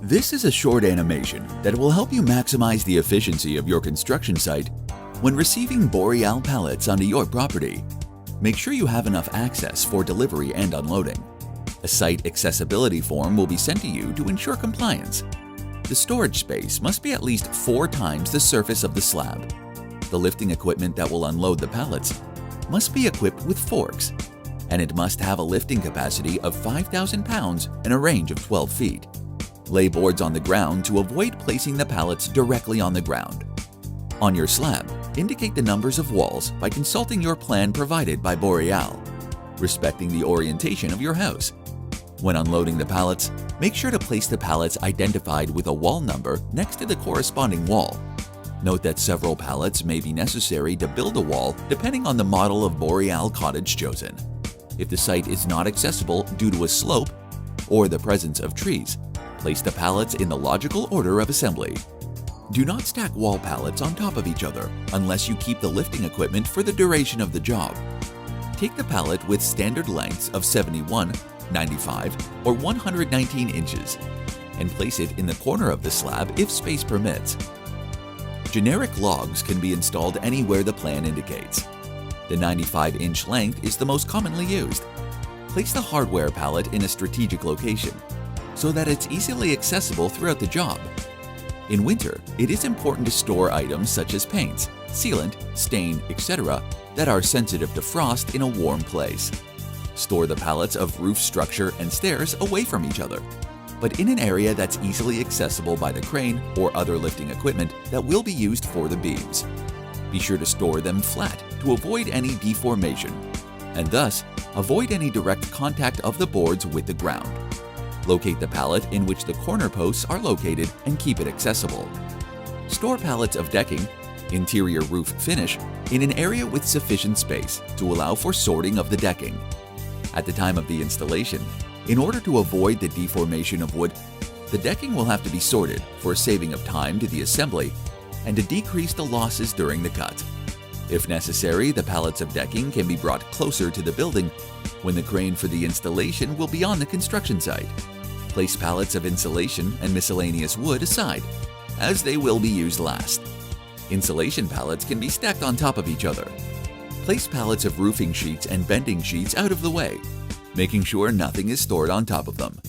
This is a short animation that will help you maximize the efficiency of your construction site when receiving Boreal pallets onto your property. Make sure you have enough access for delivery and unloading. A site accessibility form will be sent to you to ensure compliance. The storage space must be at least 4 times the surface of the slab. The lifting equipment that will unload the pallets must be equipped with forks, and it must have a lifting capacity of 5,000 pounds and a range of 12 feet. Lay boards on the ground to avoid placing the pallets directly on the ground. On your slab, indicate the numbers of walls by consulting your plan provided by Boreal, respecting the orientation of your house. When unloading the pallets, make sure to place the pallets identified with a wall number next to the corresponding wall. Note that several pallets may be necessary to build a wall depending on the model of Boreal cottage chosen. If the site is not accessible due to a slope or the presence of trees, place the pallets in the logical order of assembly. Do not stack wall pallets on top of each other unless you keep the lifting equipment for the duration of the job. Take the pallet with standard lengths of 71, 95, or 119 inches and place it in the corner of the slab if space permits. Generic logs can be installed anywhere the plan indicates. The 95-inch length is the most commonly used. Place the hardware pallet in a strategic location so that it's easily accessible throughout the job. In winter, it is important to store items such as paints, sealant, stain, etc. that are sensitive to frost in a warm place. Store the pallets of roof structure and stairs away from each other, but in an area that's easily accessible by the crane or other lifting equipment that will be used for the beams. Be sure to store them flat to avoid any deformation, and thus avoid any direct contact of the boards with the ground. Locate the pallet in which the corner posts are located and keep it accessible. Store pallets of decking, interior roof finish, in an area with sufficient space to allow for sorting of the decking. At the time of the installation, in order to avoid the deformation of wood, the decking will have to be sorted for a saving of time to the assembly and to decrease the losses during the cut. If necessary, the pallets of decking can be brought closer to the building when the crane for the installation will be on the construction site. Place pallets of insulation and miscellaneous wood aside, as they will be used last. Insulation pallets can be stacked on top of each other. Place pallets of roofing sheets and bending sheets out of the way, making sure nothing is stored on top of them.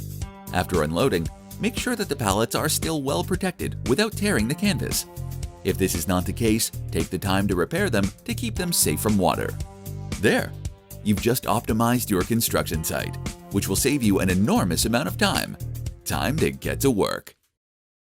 After unloading, make sure that the pallets are still well protected without tearing the canvas. If this is not the case, take the time to repair them to keep them safe from water. There! You've just optimized your construction site, which will save you an enormous amount of time. Time to get to work.